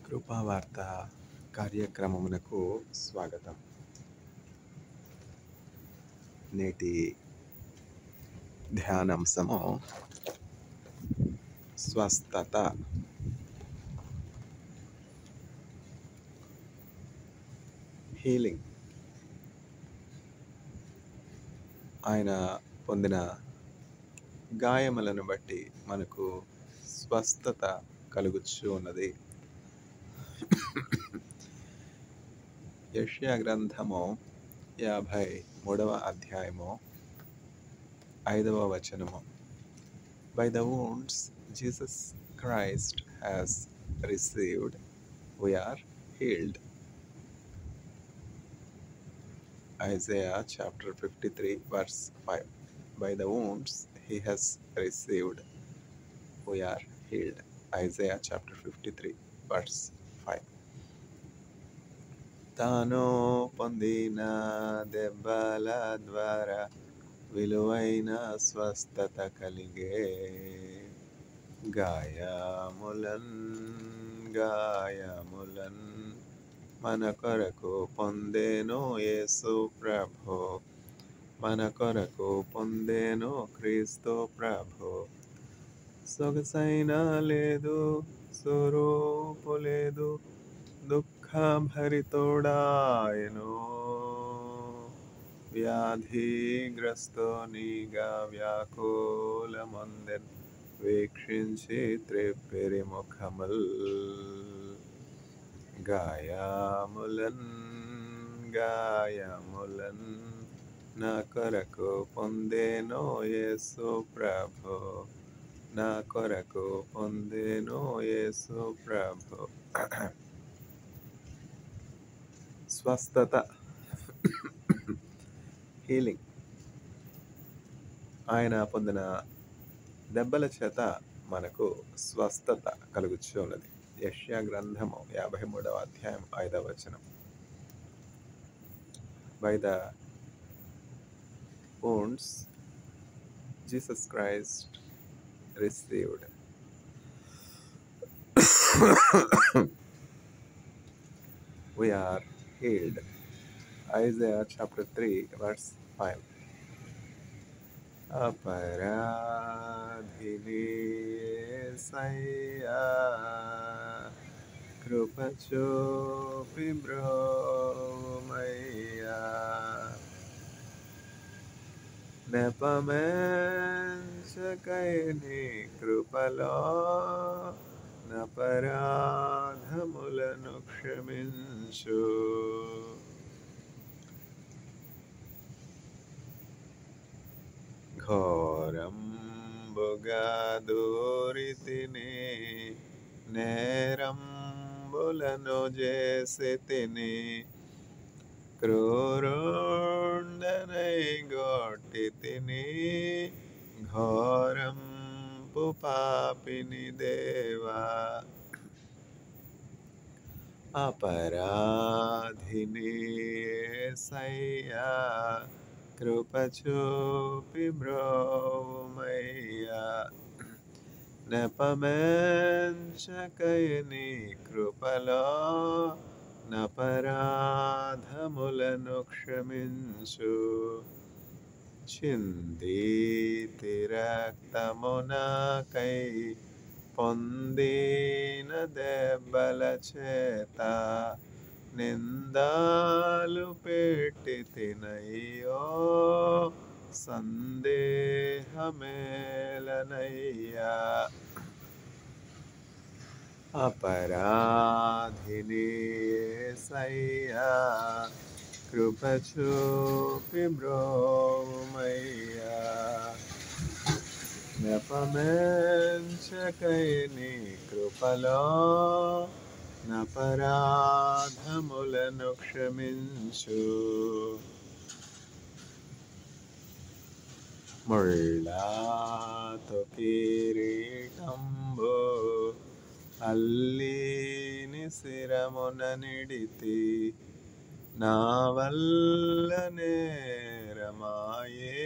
కృపావార్త కార్యక్రమమునకు స్వాగతం. నేటి ధ్యానాంశము స్వస్థత. హీలింగ్. ఆయన పొందిన గాయములను బట్టి మనకు స్వస్థత కలుగుచూ ఉన్నది. యెషయా గ్రంథము 53వ అధ్యాయము 5వ వచనము. By the wounds Jesus Christ has received, we are healed. Isaiah chapter 53 verse 5. By the wounds he has received, we are healed. Isaiah chapter 53 verse 5. తాను పొందిన దెబ్బల ద్వారా విలువైన స్వస్థత కలిగే, గాయములన్ మన కొరకు పొందెను యేసు ప్రభు, మన కొరకు పొందెను క్రీస్తు ప్రభు. సొగసైన లేదు, స్వరూపు లేదు, దుఃఖభరితుడాయను, వ్యాధిగ్రస్తునిగా వ్యాకులమొందెన్, వీక్షించి త్రిప్పిరి ముఖముల్. గాయములన్ నా కొరకు పొందెను యేసు ప్రభు, నా కొరకు పొందెను యేసు ప్రభు. స్వస్థత, హీలింగ్. ఆయన పొందిన దెబ్బల చేత మనకు స్వస్థత కలుగుచూ ఉన్నది. యెషయా గ్రంథము 53వ అధ్యాయం 5వ వచనం. By the wounds Jesus Christ received, we are healed. Isaiah chapter 3 verse 5. అపరాధిని యేసయ్యా, కృప చూపి బ్రోవమయ్యా, నెపమెంచకై నీ కృపలో నపరాధములను క్షమించు. ఘోరంబుగా దూరితిని, నేరంబులను చేసితిని, క్రూరుండనై గొట్టితిని, ఘోరంపు పాపిని దేవా. అపరాధిని యేసయ్యా, కృప చూపి బ్రోవమయ్యా, నెపమెంచకై నీ కృపలో నపరాధములను క్షమించు. చిందితి రక్తము నాకై, పొందిన దెబ్బల చేత, నిందాలు పెట్టి తినయ్యో, సందేహమేలనయ్యా. అపరాధిని యేసయ్యా, కృప చూపి బ్రోవమయ్యా, నెపమెంచకై నీ కృపలో నపరాధములను క్షమించు. ముళ్ళతో కిరీటంబు అల్లిని శిరమున నిడితి, నా వల్ల నేరమాయే,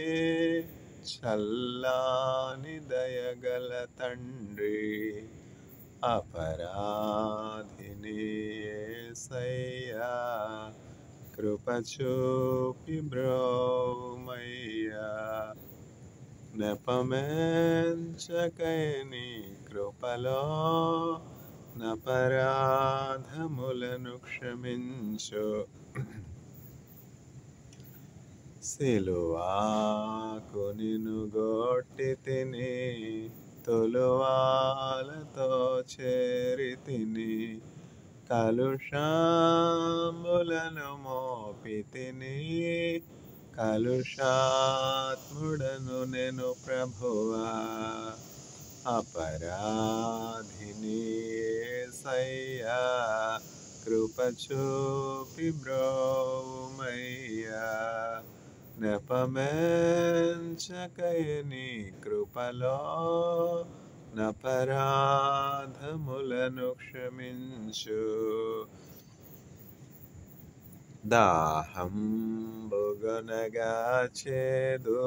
చల్లాని దయగల తండ్రి. అపరాధిని కృప చూపి బ్రోవమయ్యా. నెపమెంచకై నీ కృపలో నపరాధములను క్షమించు. సిలువాకు నిన్ను గొట్టి తిని, తొలువాలతో చేరి తిని, కలుషాంబులను మోపి తిని, కలుషాత్ముడను నేను ప్రభువా. అపరాధిని యేసయ్యా, కృప చూపి బ్రోవమయ్యా. నెపమెంచకై నీ కృపలో నపరాధములను క్షమించు. దాహంబుగొనగా చేదు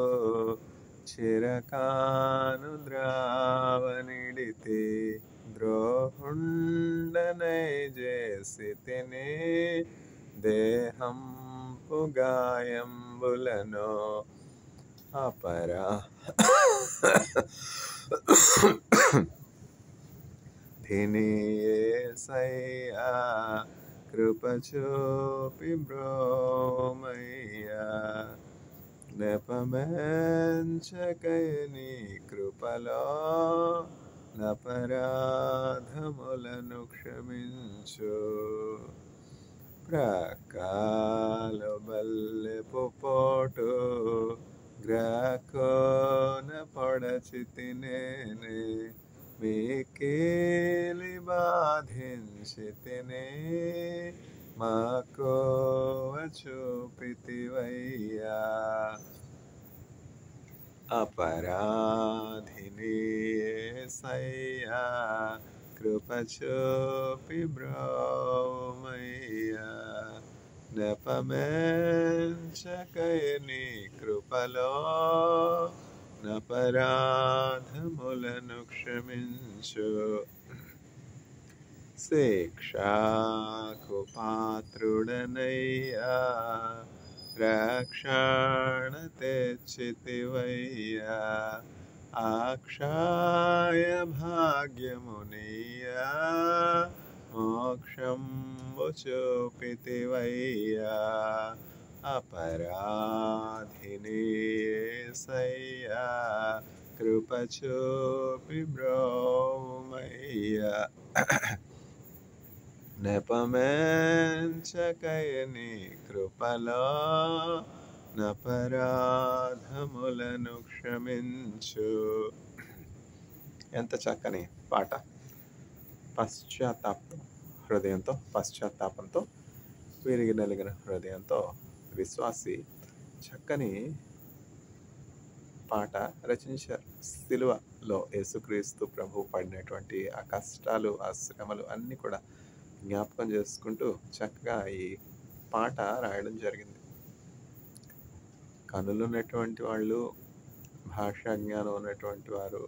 చిరకాను ద్రావనిడితి, ద్రోహుండనై చేసి తిని, దేహంపు గాయంబులను. అపరాధిని యేసయ్యా, కృప చూపి బ్రోవమయ్యా. నెపమెంచకై నీ కృపలో నపరాధములను క్షమించు. ప్రకాలు బల్లెపు పోటు గ్రాకోన పొడచి తినేనే, మీకేలి బాధించి తినే, మాకోవ చూపితివయ్యా. అపరాధిని యేసయ్యా, కృప చూపి బ్రోవమయ్యా. నెపమెంచకై నీ కృపలో నపరాధములను క్షమించు. శిక్షకు పాత్రుడనయ్యా, రక్షణ తెచ్చితివయ్యా. అక్షయ భాగ్యమునియా, మోక్షంబు చూపితివయ్యా. అపరాధిని యేసయ్యా, కృప చూపి బ్రోవమయ్యా. నెపమెంచకై నీ కృపలో నపరాధములను క్షమించు. ఎంత చక్కని పాట. పశ్చాత్తాపంతో విరిగి నలిగిన హృదయంతో విశ్వాసి చక్కని పాట రచించారు. సిలువలో యేసుక్రీస్తు ప్రభు పడినటువంటి ఆ కష్టాలు, ఆ శ్రమలు అన్నీ కూడా జ్ఞాపకం చేసుకుంటూ చక్కగా ఈ పాట రాయడం జరిగింది. కనులు ఉన్నటువంటి వాళ్ళు, భాషా జ్ఞానం ఉన్నటువంటి వారు,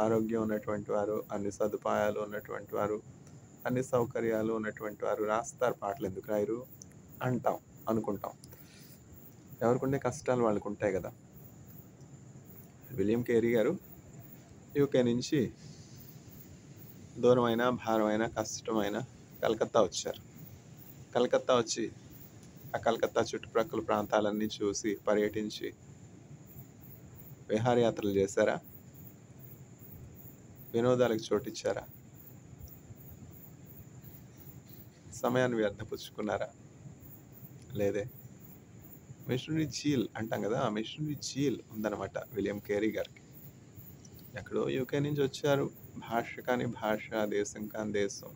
ఆరోగ్యం ఉన్నటువంటి వారు, అన్ని సదుపాయాలు ఉన్నటువంటి వారు, అన్ని సౌకర్యాలు ఉన్నటువంటి వారు రాస్తారు పాటలు. ఎందుకు రాయరు అనుకుంటాం. ఎవరికుండే కష్టాలు వాళ్ళకు ఉంటాయి కదా. విలియం కేరీ గారు యూకే నుంచి దూరమైన, భారమైన, కష్టమైన కలకత్తా వచ్చారు. కలకత్తా వచ్చి ఆ కలకత్తా చుట్టుప్రక్కల ప్రాంతాలన్నీ చూసి పర్యటించి విహారయాత్రలు చేశారా? వినోదాలకు చోటిచ్చారా? సమయాన్ని వ్యర్థపుచ్చుకున్నారా? లేదే. మిషనరీ జీల్ అంటాం కదా, ఆ మిషనరీ జీల్ ఉందన్నమాట విలియం కేరీ గారికి. ఎక్కడో యూకే నుంచి వచ్చారు. భాష కాని భాష, దేశం కాని దేశం.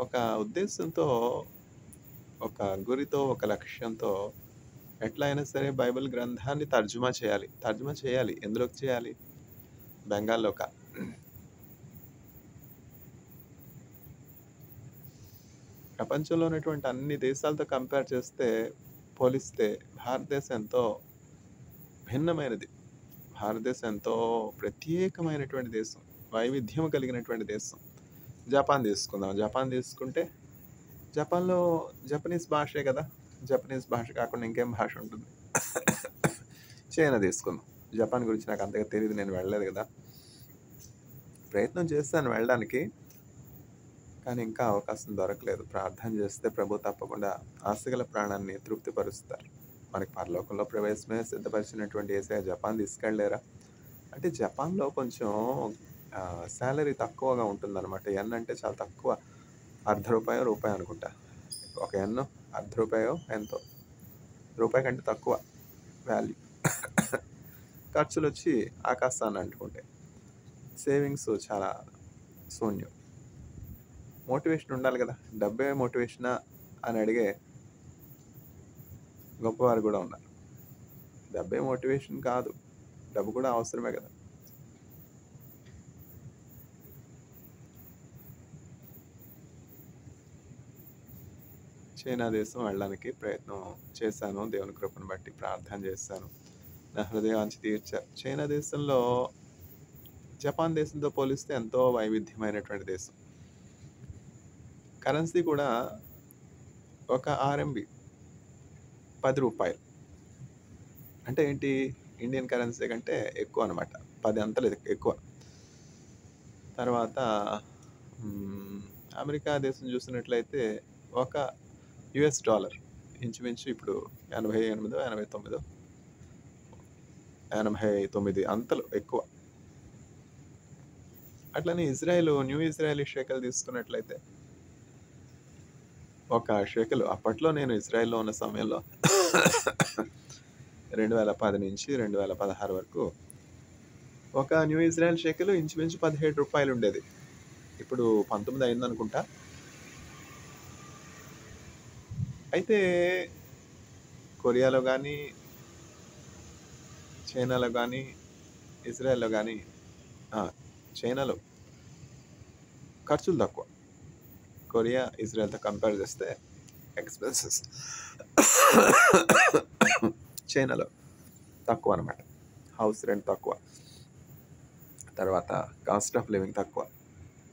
ఒక ఉద్దేశంతో, ఒక గురితో, ఒక లక్ష్యంతో ఎట్లా అయినా సరే బైబిల్ గ్రంథాన్ని తర్జుమా చేయాలి. ఎందులోకి చేయాలి? బెంగాల్లోక. ప్రపంచంలో ఉన్నటువంటి అన్ని దేశాలతో కంపేర్ చేస్తే, పోలిస్తే భారతదేశం ఎంతో భిన్నమైనది. భారతదేశం ఎంతో ప్రత్యేకమైనటువంటి దేశం, వైవిధ్యం కలిగినటువంటి దేశం. జపాన్ తీసుకుందాం. జపాన్ తీసుకుంటే జపాన్‌లో జపనీస్ భాషే కదా! జపనీస్ భాష కాకుండా ఇంకేం భాష ఉంటుంది? చైనా తీసుకుందాం. జపాన్ గురించి నాకు అంతగా తెలీదు. నేను వెళ్ళలేదు కదా! ప్రయత్నం చేశాను వెళ్ళడానికి. కానీ ఇంకా అవకాశం దొరకలేదు. ప్రార్థన చేస్తే ప్రభు తప్పకుండా ఆశగల ప్రాణాన్ని తృప్తిపరుస్తారు. మనకి పరలోకంలో ప్రవేశమే సిద్ధపరిచినటువంటి యేసయ్య జపాన్ తీసుకెళ్ళలేరా? అంటే జపాన్‌లో కొంచెం సాలరీ తక్కువగా ఉంటుందనమాట. యెన్ అంటే చాలా తక్కువ. రూ. 1.50 రూపాయి అనుకుంటా. ఒక యెన్ రూ. 1.50 ఎంతో. రూపాయి కంటే తక్కువ వాల్యూ. ఖర్చులొచ్చి ఆకాశాన్ని అంటుకుంటాయి. సేవింగ్స్ చాలా శూన్యం. మోటివేషన్ ఉండాలి కదా! డబ్బే మోటివేషనా అని అడిగే గొప్పవారు కూడా ఉన్నారు. డబ్బే మోటివేషన్ కాదు. డబ్బు కూడా అవసరమే కదా! చైనా దేశం వెళ్ళడానికి ప్రయత్నం చేశాను. దేవుని కృపను బట్టి ప్రార్థన చేశాను. నా హృదయవాంఛ తీర్చారు. చైనా దేశంలో జపాన్ దేశంతో పోలిస్తే ఎంతో వైవిధ్యమైనటువంటి దేశం. కరెన్సీ కూడా ఒక ఆర్ఎంబీ రూ. 10. అంటే ఏంటి? ఇండియన్ కరెన్సీ కంటే ఎక్కువ అనమాట. 10 అంతలు ఎక్కువ. తర్వాత అమెరికా దేశం చూసినట్లయితే ఒక యుఎస్ డాలర్ ఇంచుమించు ఇప్పుడు 88, 89, 89 అంతలు ఎక్కువ. అట్లనే న్యూ ఇజ్రాయెలీ షెకెల్ తీసుకున్నట్లయితే ఒక షెకెల్ అప్పట్లో నేను ఇజ్రాయెల్‌లో ఉన్న సమయంలో 2010 నుంచి 2016 వరకు ఒక న్యూ ఇజ్రాయెల్ షెకెల్ ఇంచుమించు రూ. 17 ఉండేది. ఇప్పుడు 19 అయిందనుకుంటా. అయితే కొరియాలో గానీ, చైనాలో గానీ, ఇజ్రాయెల్‌లో గానీ చైనాలో ఖర్చులు తక్కువ. కొరియా, ఇజ్రాయెల్‌తో కంపేర్ చేస్తే ఎక్స్‌పెన్సెస్ చైనాలో తక్కువ అనమాట. హౌస్ రెంట్ తక్కువ. తర్వాత కాస్ట్ ఆఫ్ లివింగ్ తక్కువ.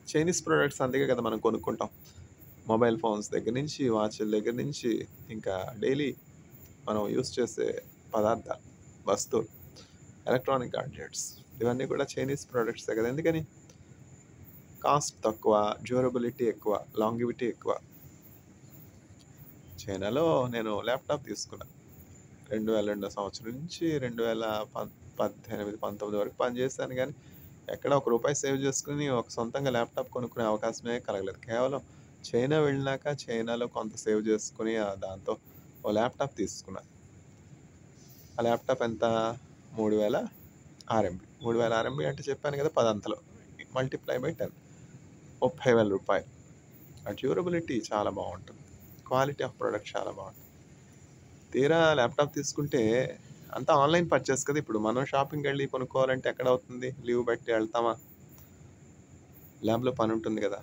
చైనీస్ ప్రొడక్ట్స్ అందుకే కదా మనం కొనుక్కుంటాం. మొబైల్ ఫోన్స్ దగ్గర నుంచి, వాచ్‌ల దగ్గర నుంచి, ఇంకా డైలీ మనం యూజ్ చేసే పదార్థాలు, వస్తువులు, ఎలక్ట్రానిక్ గాడ్జెట్స్ ఇవన్నీ కూడా చైనీస్ ప్రొడక్ట్సే కదా! ఎందుకని? కాస్ట్ తక్కువ, డ్యూరబిలిటీ ఎక్కువ, లాంగివిటీ ఎక్కువ. చైనాలో నేను ల్యాప్‌టాప్ తీసుకున్నా. 2002 సంవత్సరం నుంచి 2018, 19 వరకు పనిచేశాను గానీ, ఎక్కడ ఒక రూపాయి సేవ్ చేసుకొని ఒక సొంతంగా ల్యాప్‌టాప్ కొనుక్కునే అవకాశమే కలగలేదు. కేవలం చైనా వెళ్ళినాక చైనాలో కొంత సేవ్ చేసుకొని దాంతో ఓ ల్యాప్‌టాప్ తీసుకున్నా. ఆ ల్యాప్‌టాప్ ఎంత? 3000 ఆర్ఎంబీ. 3000 ఆర్ఎంబీ అంటే చెప్పాను కదా! 10 అంతలు. మల్టిప్లై బై 10 30,000 రూపాయలు. ఆ డ్యూరబిలిటీ చాలా బావుంటుంది. క్వాలిటీ ఆఫ్ ప్రొడక్ట్ చాలా బావుంటుంది. తీరా ల్యాప్‌టాప్ తీసుకుంటే అంతా ఆన్‌లైన్ పర్చేస్ కదా! ఇప్పుడు మనం షాపింగ్‌కెళ్ళి కొనుక్కోవాలంటే ఎక్కడవుతుంది? లీవ్ పెట్టి ఎళ్తామా? ల్యాబ్‌లో పనుంటుంది గదా!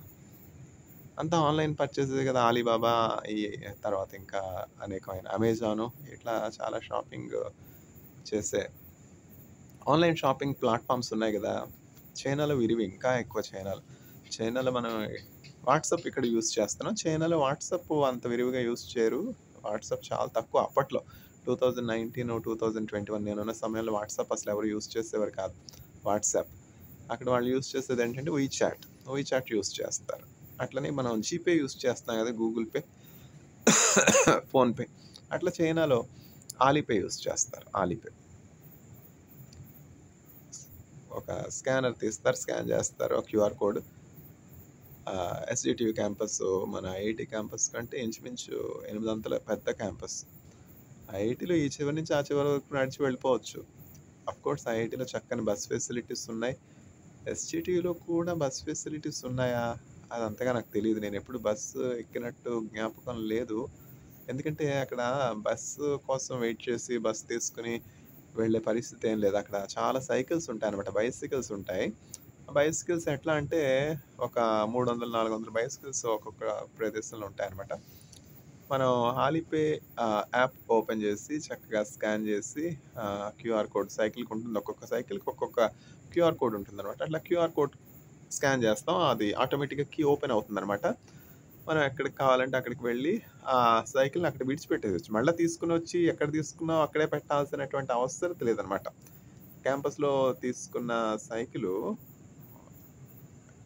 అంతా ఆన్‌లైన్ పర్చేసే కదా! ఆలీబాబా ఈ తర్వాత ఇంకా అనేకమైన అమెజాను ఇట్లా చాలా షాపింగ్ చేసే ఆన్‌లైన్ షాపింగ్ ప్లాట్‌ఫార్మ్స్ ఉన్నాయి గదా! చైనాలో విరివి ఇంకా ఎక్కువ చైనాలో. చైనాలో మనం వాట్సాప్ ఇక్కడ యూజ్ చేస్తున్నాం. చైనాలో వాట్సాప్ అంత విరివిగా యూజ్ చేయరు. వాట్సాప్ చాలా తక్కువ అప్పట్లో. 2019, 2021 నేనున్న సమయంలో వాట్సాప్ అసలు ఎవరు యూజ్ చేసేవారు కాదు. వాట్సాప్. అక్కడ వాళ్ళు యూజ్ చేసేదేంటంటే వీచాట్ యూజ్ చేస్తారు. అట్లనే మనం జీపే యూజ్ చేస్తున్నాం కదా! Google pay, PhonePe. అట్లా చైనాలో ఆలీపే యూజ్ చేస్తారు. ఆలీపే. ఒక స్కానర్ తీస్తారు, స్కాన్ చేస్తారు. QR code. ఎస్‌డిటివి క్యాంపస్ మన ఐఐటీ క్యాంపస్ కంటే ఇంచుమించు 8 అంతల పెద్ద క్యాంపస్. ఐఐటీలో ఈ చివరి నుంచి ఆ చివరి వరకు నడిచి వెళ్ళిపోవచ్చు. అఫ్‌కోర్స్ ఐఐటీలో చక్కని బస్ ఫెసిలిటీస్ ఉన్నాయి. ఎస్‌జిటిలో కూడా బస్ ఫెసిలిటీస్ ఉన్నాయా? అదంతగా నాకు తెలీదు. నేనెప్పుడు బస్సు ఎక్కినట్టు జ్ఞాపకం లేదు. ఎందుకంటే అక్కడ బస్సు కోసం వెయిట్ చేసి బస్ తీసుకొని వెళ్ళే పరిస్థితి ఏం లేదు. అక్కడ చాలా సైకిల్స్ ఉంటాయన్నమాట. బైసికల్స్ ఉంటాయి. బైసికల్స్ ఎట్లా అంటే ఒక 300, 400 బైసికల్స్ ఒక్కొక్క ప్రదేశంలో ఉంటాయన్నమాట. మనం ఆలీపే యాప్ ఓపెన్ చేసి చక్కగా స్కాన్ చేసి క్యూఆర్ కోడ్ సైకిల్‌కి ఉంటుంది. ఒక్కొక్క సైకిల్‌కి ఒక్కొక్క క్యూఆర్ కోడ్ ఉంటుందన్నమాట. అట్లా క్యూఆర్ కోడ్ స్కాన్ చేస్తాం. అది ఆటోమేటిక్‌గా కీ ఓపెన్ అవుతుందన్నమాట. మనం ఎక్కడికి కావాలంటే అక్కడికి వెళ్ళి ఆ సైకిల్‌ని అక్కడ విడిచిపెట్టేయొచ్చు. మళ్ళా తీసుకొనొచ్చి ఎక్కడ తీసుకున్నామో అక్కడే పెట్టాల్సినటువంటి అవసరత లేదనమాట. క్యాంపస్‌లో తీసుకున్న సైకిలు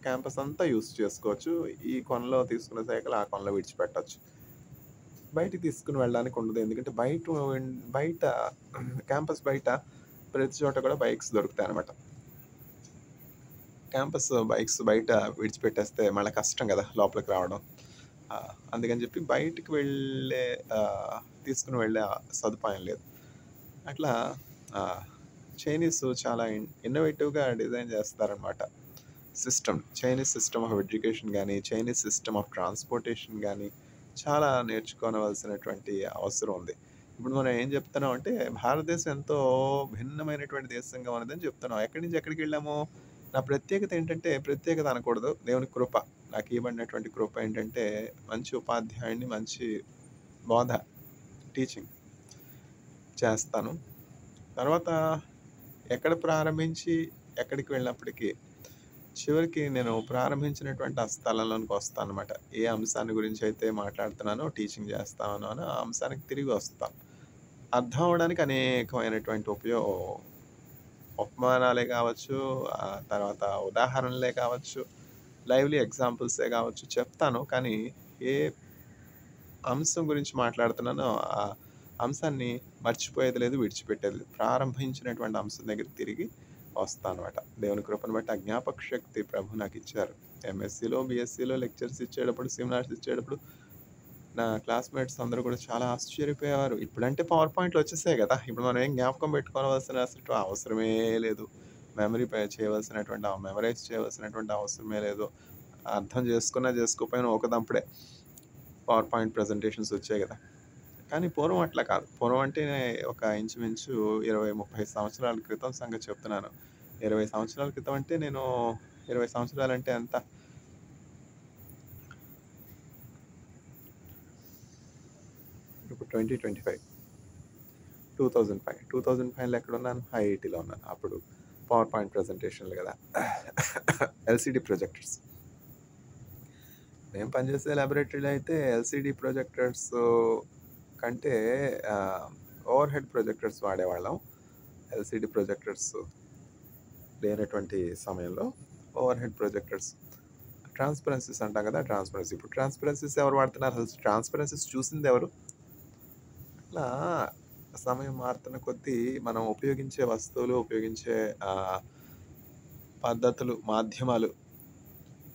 క్యాంపస్ అంతా యూజ్ చేసుకోవచ్చు. ఈ కొనలో తీసుకున్న సైకిల్ ఆ కొనలో విడిచిపెట్టొచ్చు. బయటికి తీసుకొని వెళ్ళడానికి ఉండదు. ఎందుకంటే బయట క్యాంపస్ బయట ప్రతి చోట కూడా బైక్స్ దొరుకుతాయనమాట. క్యాంపస్ బైక్స్ బయట విడిచిపెట్టేస్తే మళ్ళా కష్టం గదా! లోపలికి రావడం. అందుకని చెప్పి బయటికి వెళ్ళే తీసుకొని వెళ్ళే సదుపాయం లేదు. అట్లా ఆహ్, చైనీస్ చాలా ఇన్నోవేటివ్‌గా డిజైన్ చేస్తారనమాట. చైనీస్ సిస్టమ్ ఆఫ్ ఎడ్యుకేషన్ గాని, చైనీస్ సిస్టమ్ ఆఫ్ ట్రాన్స్‌పోర్టేషన్ గాని చాలా నేర్చుకోనవలసినటువంటి అవసరం ఉంది. ఇప్పుడు మనం ఏం చెప్తున్నాం అంటే భారతదేశం ఎంతో భిన్నమైనటువంటి దేశంగా ఉన్నదని చెప్తున్నాం. ఎక్కడి నుంచి ఎక్కడికెళ్ళాము? నా ప్రత్యేకత ఏంటంటే ప్రత్యేకత అనకూడదు. దేవుని కృప. నాకు ఇవ్వబడినటువంటి కృప ఏంటంటే మంచి ఉపాధ్యాయుడిని, మంచి బోధ, టీచింగ్ చేస్తాను. తర్వాత ఎక్కడ ప్రారంభించి ఎక్కడికి వెళ్ళినప్పటికీ చివరికి నేను ప్రారంభించినటువంటి ఆ స్థలంలోనికి వస్తాననమాట. ఏ అంశాన్ని గురించి అయితే మాట్లాడుతున్నానో, టీచింగ్ చేస్తా ఉన్నానో ఆ అంశానికి తిరిగి వస్తాను. అర్థం అవ్వడానికి అనేకమైనటువంటి ఉపమానాలే కావచ్చు, తర్వాత ఉదాహరణలే కావచ్చు, లైవ్లీ ఎగ్జాంపుల్సే కావచ్చు చెప్తాను. కానీ ఏ అంశం గురించి మాట్లాడుతున్నానో ఆ అంశాన్ని మర్చిపోయేది లేదు, విడిచిపెట్టేది లేదు. ప్రారంభించినటువంటి అంశం దగ్గరికి తిరిగి వస్తానమాట. దేవుని కృపను బట్టి ఆ జ్ఞాపక శక్తి ప్రభు నాకిచ్చారు. ఎంఎస్సీలో, బీఎస్సీలో లెక్చర్స్ ఇచ్చేటప్పుడు, సెమినార్స్ ఇచ్చేటప్పుడు నా క్లాస్‌మేట్స్ అందరూ కూడా చాలా ఆశ్చర్యపోయేవారు. ఇప్పుడంటే పవర్ పాయింట్‌లు వచ్చేసాయి గదా! ఇప్పుడు మనం ఏం జ్ఞాపకం పెట్టుకోవాల్సిన అసలు అవసరమే లేదు. మెమరైజ్ చేయవలసినటువంటి అవసరమే లేదు. అర్థం చేసుకున్నా చేసుకోకపోయినా ఒకదంపుడే పవర్ పాయింట్ ప్రెజెంటేషన్స్ వచ్చాయి గదా! కానీ పూర్వం అట్లా కాదు. పూర్వం అంటే ఒక ఇంచుమించు 20, 30 సంవత్సరాల క్రితం సంగతి చెప్తున్నాను. 20 సంవత్సరాల క్రితం అంటే నేను 20 సంవత్సరాలంటే ఎంత? ఇప్పుడు 2025 2005 2005లో ఎక్కడున్నాను? ఐఐటీలో ఉన్నాను. అప్పుడు పవర్ పాయింట్ ప్రెజెంటేషన్‌లు గదా! LCD projectors. మేము పనిచేసే లాబొరేటరీలో అయితే ఎల్‌సీడీ ప్రొజెక్టర్స్ కంటే ఓవర్ హెడ్ ప్రొజెక్టర్స్ వాడేవాళ్ళం. ఎల్‌సీడీ ప్రొజెక్టర్స్ లేనటువంటి సమయంలో ఓవర్ హెడ్ ప్రొజెక్టర్స్. ట్రాన్స్‌పరెన్సీస్ అంటాం కదా! ఇప్పుడు ట్రాన్స్‌పరెన్సీస్ ఎవరు వాడుతున్నారు? అసలు ట్రాన్స్‌పరెన్సీస్ చూసిందెవరు? అట్లా సమయం మారుతున్న కొద్దీ మనం ఉపయోగించే వస్తువులు, ఉపయోగించే పద్ధతులు, మాధ్యమాలు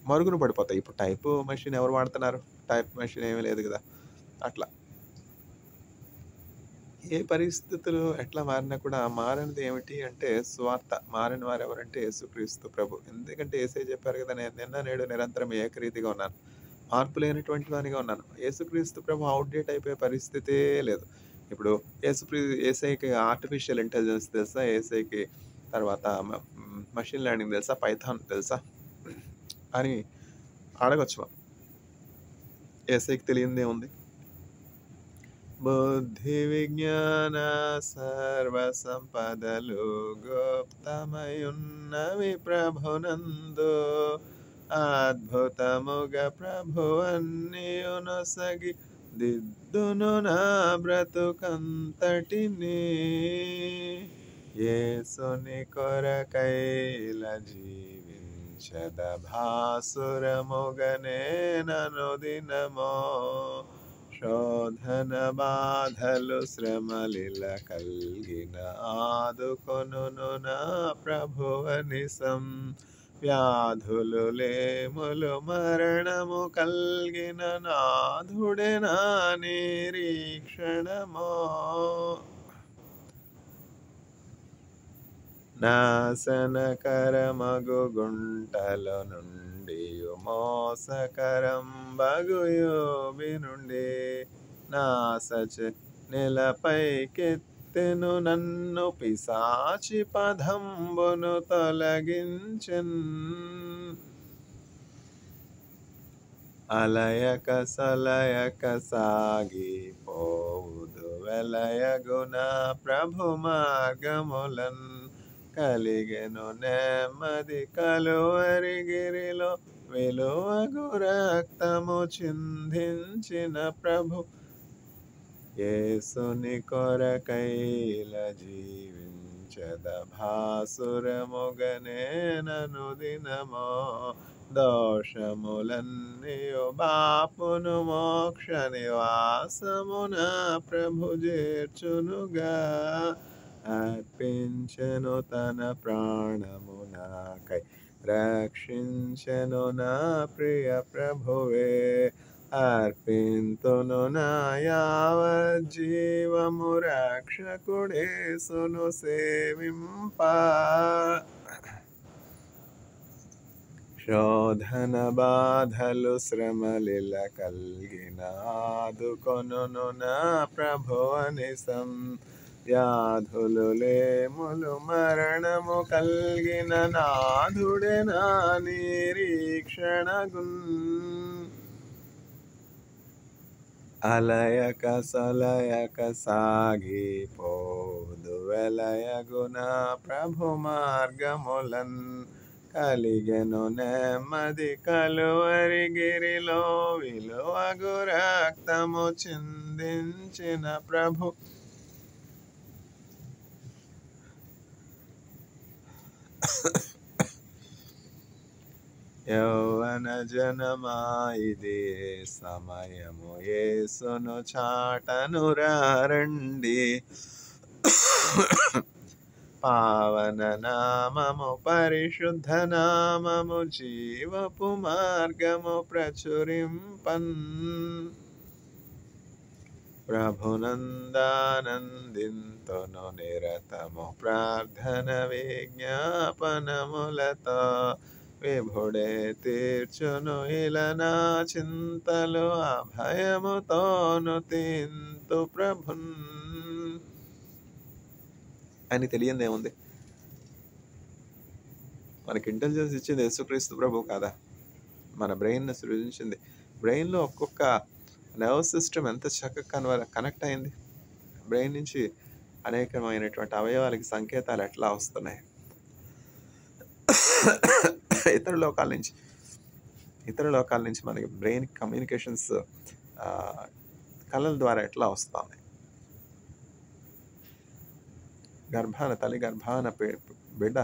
మరుగున పడిపోతాయి. ఇప్పుడు టైప్ మెషిన్ ఎవరు వాడుతున్నారు? టైప్ మెషిన్ ఏమీ లేదు గదా! అట్లా. ఏ పరిస్థితులు ఎట్లా మారినా కూడా మారనిది ఏమిటి అంటే సువార్త. మారని వారెవరంటే యేసుక్రీస్తు ప్రభు. ఎందుకంటే యేసయ్య చెప్పారు కదా! నేను నిన్న, నేడు నిరంతరం ఏకరీతిగా ఉన్నాను. మార్పు లేనటువంటి వానిగా ఉన్నాను. యేసుక్రీస్తు ప్రభు ఔట్‌డేట్ అయిపోయే పరిస్థితే లేదు. ఇప్పుడు యేసయ్యకి ఆర్టిఫిషియల్ ఇంటెలిజెన్స్ తెలుసా? యేసయ్యకి తర్వాత మెషిన్ లెర్నింగ్ తెలుసా? పైథాన్ తెలుసా? అని అడగొచ్చు మనం. యేసయ్యకి తెలియనిదేముంది? బుద్ధి విజ్ఞాన సర్వ సంపదలు గుప్తమయున్నవి ప్రభునందు అద్భుతముగా ప్రభువన్నీయునొసగి దిద్దును నా బ్రతుకంతటిని యేసుని కొరకైల జీవించద భాసురముగనే ననుదినమో శోధన బాధలు శ్రమలిల కల్గిన ఆదుకొనును నా ప్రభువనిసం వ్యాధులు లేములు మరణము కల్గిన నాథుడే నా నిరీక్షణమో నాశనకరమగు గుంటల నుండి మోసకరం బగుయోబి నుండి నాసచె నెలపైకెత్తెను నన్ను పిశాచి పదంబును తొలగించెన్ అలయక సలయక సాగిపోవుదు వెలయగుణ ప్రభు మార్గములన్ కలిగెను నెమ్మది కలువరిగిరిలో విలువగు రక్తము చిందించిన ప్రభు యేసుని కొరకైల జీవించద భాసురముగనేనను దినమో దోషములన్నీయు బాపును మోక్ష నివాసమున ప్రభు చేర్చునుగా అర్పించెను తన ప్రాణము నాకై రక్షించెను నా ప్రియ ప్రభువే అర్పింతును నా యావజ్జీవము రక్షకుడేసును సేవింప శోధన బాధలు శ్రమలిల కల్గిన ఆదుకొనును నా ప్రభువనిసం వ్యాధులు లేములు మరణము కల్గిన నాథుడే నా నిరీక్షణగున్ అలయక సలయక సాగిపోదు వెలయగున ప్రభు మార్గములన్ కలిగెను నెమ్మది కలువరి గిరిలో విలువగు రక్తము చిందించిన ప్రభు యౌవన జనమాయిదే సమయము యేసును చాటను రండి పావన నామము పరిశుద్ధ నామము జీవపు మార్గము ప్రచురింపన్ ప్రభునందానందింతును నిరతము ప్రార్థన విజ్ఞాపనములతో విభుడే తీర్చును ఇలా నా చింతలు అభయముతోను తింతు ప్రభున్ అని తెలియంది ఏముంది? మనకి ఇంటెలిజెన్స్ ఇచ్చింది యేసుక్రీస్తు ప్రభు కాదా? మన బ్రెయిన్ని సృజించింది. బ్రెయిన్లో ఒక్కొక్క నర్వ్ సిస్టమ్ ఎంత చక్కగా కనెక్ట్ అయింది. బ్రెయిన్ నుంచి అనేకమైనటువంటి అవయవాలకి సంకేతాలు ఎట్లా వస్తున్నాయి, ఇతర లోకాల నుంచి మనకి బ్రెయిన్ కమ్యూనికేషన్స్ కళల ద్వారా ఎట్లా వస్తున్నాయి. తల్లి గర్భాన బిడ్డ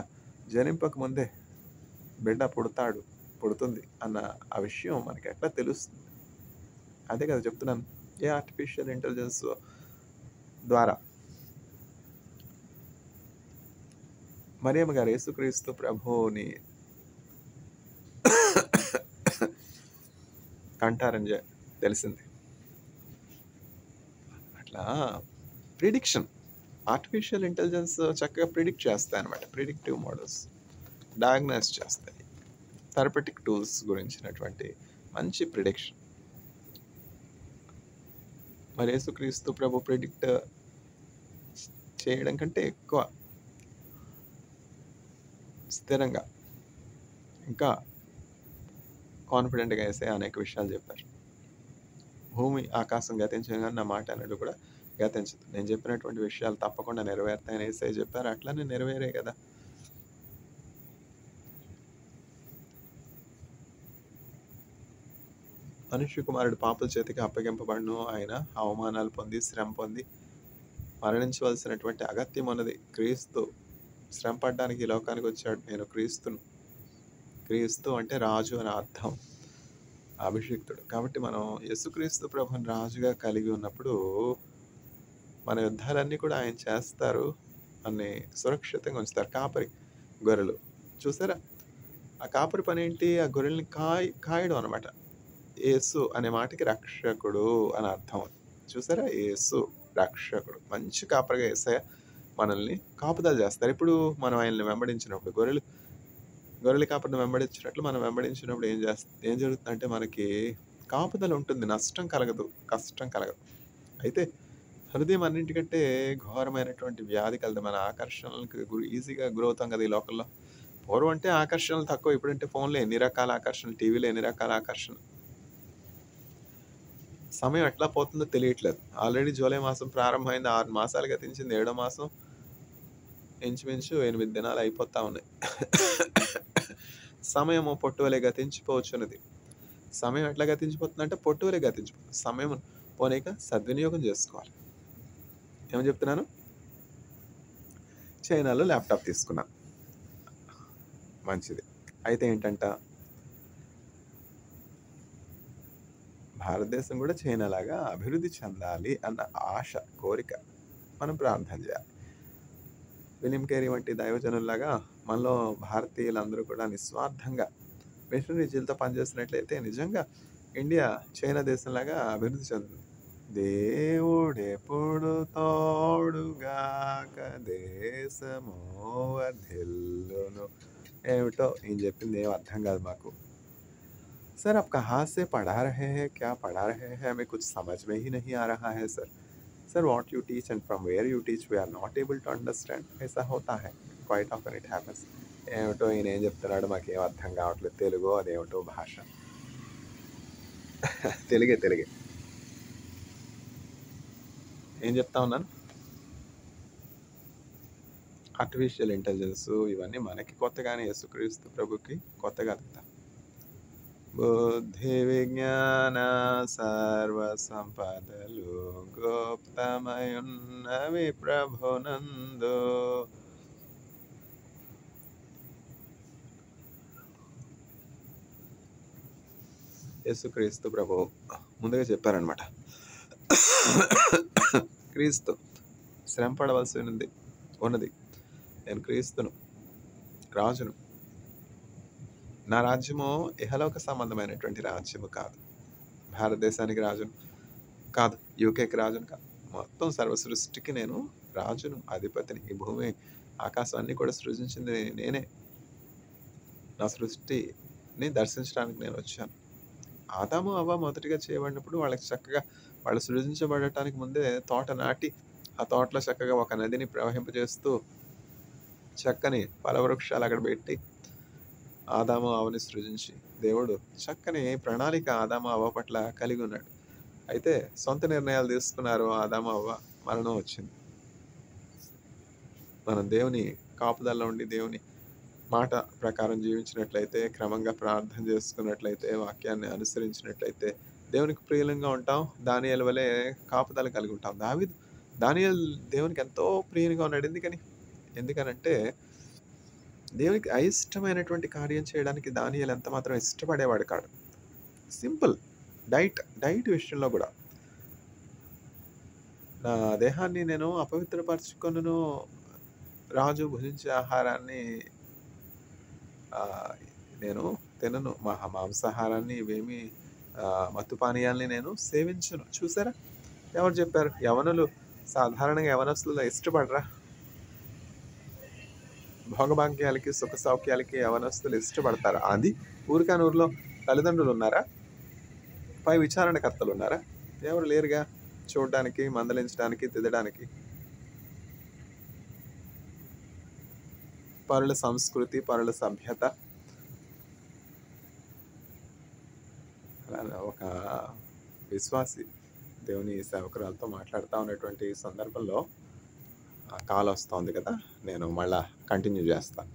జనింపక ముందే బిడ్డ పుడుతుంది అన్న ఆ విషయం మనకి ఎట్లా తెలుస్తుంది? అదే కదా చెప్తున్నాను. ఏ ఆర్టిఫిషియల్ ఇంటెలిజెన్స్ ద్వారా మరియమ్మ గారు యేసుక్రీస్తు ప్రభువుని కంటారని తెలిసింది. అట్లా ప్రిడిక్షన్, ఆర్టిఫిషియల్ ఇంటెలిజెన్స్ చక్కగా ప్రిడిక్ట్ చేస్తాయి అన్నమాట. ప్రిడిక్టివ్ మోడల్స్ డయాగ్నోస్ చేస్తాయి. థెరపెటిక్ టూల్స్ గురించినటువంటి మంచి ప్రిడిక్షన్. మరి యేసుక్రీస్తు ప్రభు ప్రిడిక్ట్ చేయడం కంటే ఎక్కువ స్థిరంగా ఇంకా కాన్ఫిడెంట్గా వేసే అనేక విషయాలు చెప్పారు. భూమి ఆకాశం గతించగానే నా మాట అనేది కూడా గతించదు, నేను చెప్పినటువంటి విషయాలు తప్పకుండా నెరవేరుతాయని యేసయ్య చెప్పారు. అట్లానే నెరవేరే కదా. మనుష్య కుమారుడు పాపుల చేతికి అప్పగింపబడును. ఆయన అవమానాలు పొంది శ్రమ పొంది మరణించవలసినటువంటి అగత్యం ఉన్నది. క్రీస్తు శ్రమ పడ్డానికి ఈ లోకానికి వచ్చాడు. నేను క్రీస్తును. క్రీస్తు అంటే రాజు అని అర్థం, అభిషిక్తుడు. కాబట్టి మనం యేసుక్రీస్తు ప్రభుని రాజుగా కలిగి ఉన్నప్పుడు మన యుద్ధాలన్నీ కూడా ఆయన చేస్తారు అని సురక్షితంగా ఉంచుతారు. కాపరి గొర్రెలు చూసారా, ఆ కాపరి పని ఏంటి? ఆ గొర్రెల్ని కాయడం అనమాట. యేసు అనే మాటకి రక్షకుడు అని అర్థం. చూసారా, యేసు రక్షకుడు. మంచి కాపరిగా యేసయ్య మనల్ని కాపుదల చేస్తారు. ఇప్పుడు మనం ఆయన్ని వెంబడించినప్పుడు గొర్రెల కాపరిని వెంబడించినట్లు మనం వెంబడించినప్పుడు ఏం జరుగుతుందంటే మనకి కాపుదల ఉంటుంది, నష్టం కలగదు, కష్టం కలగదు. అయితే హృదయం అన్నింటికంటే ఘోరమైనటువంటి వ్యాధి కలదు. మన ఆకర్షణలకు ఈజీగా గురవుతాం కదా ఈ లోకల్లో. పూర్వం అంటే ఆకర్షణలు తక్కువ, ఇప్పుడంటే ఫోన్లో ఎన్ని రకాల ఆకర్షణలు, టీవీలో ఎన్ని రకాల ఆకర్షణలు. సమయం ఎట్లా పోతుందో తెలియట్లేదు. ఆల్రెడీ జూలై మాసం ప్రారంభమైంది, 6 మాసాలు గతించింది, 7వ మాసం ఇంచుమించు 8 దినాలు అయిపోతా ఉన్నాయి. సమయము పొట్టువలె గతించిపోవచ్చున్నది. సమయం ఎట్లా గతించిపోతుందంటే పొట్టువలె గతించిపోతుంది. సమయం పోనీక సద్వినియోగం చేసుకోవాలి. ఏమని చెప్తున్నాను? చైనాలో ల్యాప్‌టాప్ తీసుకున్నా. మంచిది. అయితే ఏంటంట, భారతదేశం కూడా చైనాలాగా అభివృద్ధి చెందాలి అన్న ఆశ, కోరిక మనం ప్రార్థన చేయాలి. విలియం కేరీ వంటి దైవజనుల్లాగా మనలో భారతీయులందరూ కూడా నిస్వార్థంగా మిషనరీజీలతో పనిచేసినట్లయితే నిజంగా ఇండియా చైనా దేశంలాగా అభివృద్ధి చెందుతుంది. దేవుడెప్పుడు తోడుగాక దేశము వర్ధిల్లును. ఏమిటో ఈయన చెప్పింది ఏం అర్థం కాదు మాకు. सर आप कहाँ से पढ़ा रहे हैं, क्या पढ़ा रहे हैं, हमें कुछ समझ में ही नहीं आ रहा है sir. Sir what you teach and from where you teach we are not able to understand. ऐसा होता है, quite often it happens. ఏమిటో ఈయన ఏం చెప్తున్నాడు మాకేం అర్థం కావట్లేదు. తెలుగు అదేమిటో భాష. తెలుగే. ఏం చెప్తా ఉన్నాను? ఆర్టిఫిషియల్ ఇంటెలిజెన్స్ ఇవన్నీ మనకి కొత్తగానే, యేసుక్రీస్తు ప్రభుకి కొత్తగా కదా. బుద్ధి విజ్ఞాన సర్వ సంపదలు గుప్తమయున్నవి ప్రభునందు. యేసుక్రీస్తు ప్రభు ముందుగా చెప్పారనమాట, క్రీస్తు శ్రమ పడవలసి ఉన్నది. నేను క్రీస్తును, రాజును. నా రాజ్యము ఇహలోక సంబంధమైనటువంటి రాజ్యము కాదు. భారతదేశానికి రాజును కాదు, యూకేకి రాజును కాదు, మొత్తం సర్వ సృష్టికి నేను రాజును, అధిపతిని. ఈ భూమి ఆకాశాన్ని కూడా సృజించింది నేనే. నా సృష్టిని దర్శించడానికి నేను వచ్చాను. ఆదాము అవ్వ మొదటిగా చేయబడినప్పుడు వాళ్ళకి చక్కగా వాళ్ళు సృజించబడటానికి ముందే తోట నాటి ఆ తోటలో చక్కగా ఒక నదిని ప్రవహింపజేస్తూ చక్కని ఫలవృక్షాలు అక్కడ పెట్టి ఆదాము అవ్వని సృజించి దేవుడు చక్కని ప్రణాళిక ఆదాము అవ్వ పట్ల కలిగి ఉన్నాడు. అయితే సొంత నిర్ణయాలు తీసుకున్నారు ఆదాము అవ్వ, మరణం వచ్చింది. మనం దేవుని కాపుదల్లో ఉండి దేవుని మాట ప్రకారం జీవించినట్లయితే, క్రమంగా ప్రార్థన చేసుకున్నట్లయితే, వాక్యాన్ని అనుసరించినట్లయితే దేవునికి ప్రియులంగా ఉంటాం. దానియేలు వలె కాపుదల కలిగి ఉంటాం. దానియేలు దేవునికి ఎంతో ప్రియంగా ఉన్నాడు. ఎందుకనంటే దేవునికి అయిష్టమైనటువంటి కార్యం చేయడానికి దానియేలు ఎంత మాత్రం ఇష్టపడేవాడు కాడు. సింపుల్ డైట్ విషయంలో కూడా, నా దేహాన్ని నేను అపవిత్రపరచుకొనును, రాజు భుజించే ఆహారాన్ని నేను తినను, మాంసాహారాన్ని ఇవేమి మత్తు పానీయాల్ని నేను సేవించను. చూసారా, ఎవరు చెప్పారు? యవనులు సాధారణంగా యవనస్తులు ఇష్టపడరా? భోగభాగ్యాలకి, సుఖ సౌఖ్యాలకి యవనస్తులు ఇష్టపడతారా? అది ఊరికాని ఊరిలో తల్లిదండ్రులు ఉన్నారా? పై విచారణకర్తలు ఉన్నారా? ఎవరు లేరుగా, చూడడానికి, మందలించడానికి, తిద్దడానికి. పరుల సంస్కృతి, పరుల సభ్యత. అలా ఒక విశ్వాసి దేవుని సేవకురాలతో మాట్లాడుతూ ఉన్నటువంటి సందర్భంలో కాల్ వస్తుంది కదా, నేను మళ్ళా కంటిన్యూ చేస్తాను.